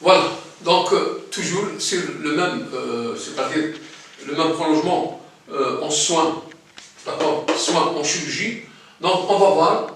Voilà, donc toujours sur le même, c'est-à-dire le même prolongement en soins, d'accord, soins en chirurgie. Donc on va voir,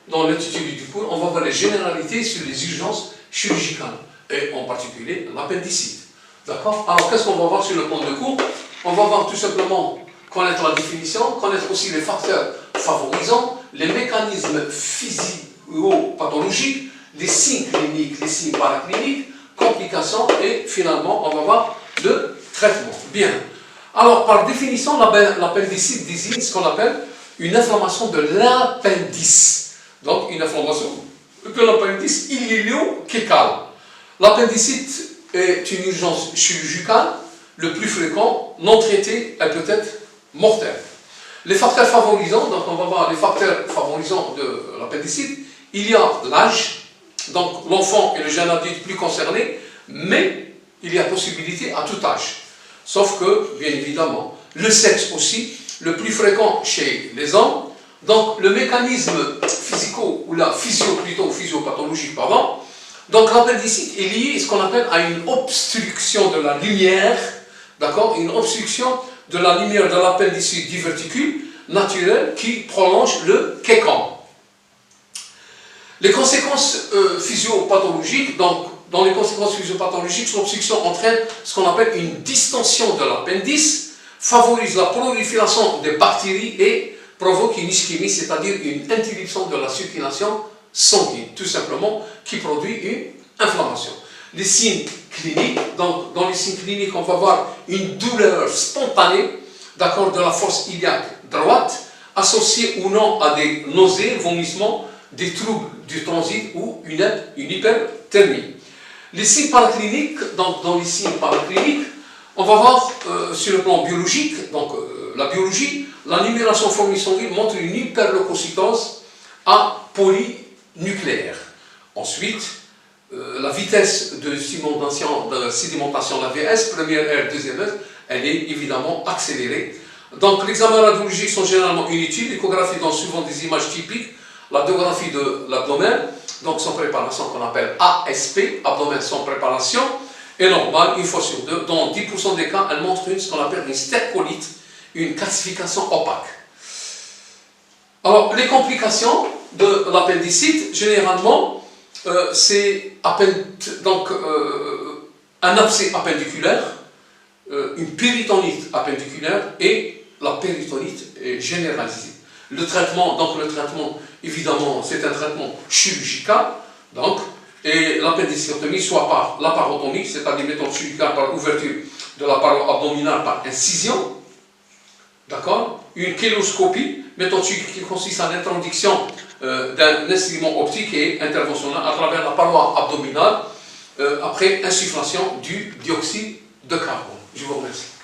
dans l'intitulé du cours, on va voir les généralités sur les urgences chirurgicales, et en particulier l'appendicite. D'accord? Alors qu'est-ce qu'on va voir sur le plan de cours? On va voir tout simplement connaître la définition, connaître aussi les facteurs favorisants, les mécanismes physio-pathologiques, les signes cliniques, les signes paracliniques, complications et finalement on va voir le traitement. Bien. Alors par définition, l'appendicite désigne ce qu'on appelle une inflammation de l'appendice. Donc une inflammation de l'appendice iléo-kécal. L'appendicite est une urgence chirurgicale, le plus fréquent, non traité, elle peut être mortelle. Les facteurs favorisants, donc on va voir les facteurs favorisants de l'appendicite. Il y a l'âge, donc l'enfant et le jeune adulte plus concernés, mais il y a possibilité à tout âge. Sauf que, bien évidemment, le sexe aussi, le plus fréquent chez les hommes. Donc le mécanisme physiopathologique, pardon. Donc l'appendicite est lié à ce qu'on appelle à une obstruction de la lumière, d'accord, une obstruction de la lumière de l'appendicite diverticule naturel qui prolonge le quéquant. Les conséquences physiopathologiques, donc dans les conséquences physiopathologiques, l'obstruction entraîne ce qu'on appelle une distension de l'appendice, favorise la prolifération des bactéries et provoque une ischémie, c'est-à-dire une interruption de la circulation sanguine, tout simplement, qui produit une inflammation. Les signes cliniques, donc dans les signes cliniques, on va voir une douleur spontanée, d'accord, de la fosse iliaque droite, associée ou non à des nausées, vomissements, des troubles du transit ou une hyperthermie. Les signes paracliniques, donc dans les signes paracliniques, on va voir sur le plan biologique, donc la biologie, la numération fournie sanguine montre une hyperleucocytose polynucléaire. Ensuite, la vitesse de sédimentation, l'AVS, première R, deuxième R, elle est évidemment accélérée. Donc l'examen radiologique sont généralement inutiles, l'échographie donne souvent des images typiques, la radiographie de l'abdomen, donc sans préparation qu'on appelle ASP, abdomen sans préparation, est normale, une fois sur deux. Dans 10% des cas, elle montre ce qu'on appelle une stercolite, une calcification opaque. Alors, les complications de l'appendicite, généralement, c'est un abcès appendiculaire, une péritonite appendiculaire et la péritonite généralisée. Le traitement, évidemment, c'est un traitement chirurgical, donc, et l'appendicectomie, soit par laparotomie, c'est-à-dire méthode chirurgicale par ouverture de la paroi abdominale par incision, d'accord, une chéloscopie, méthode chirurgicale qui consiste à l'introduction d'un instrument optique et interventionnel à travers la paroi abdominale après insufflation du dioxyde de carbone. Je vous remercie.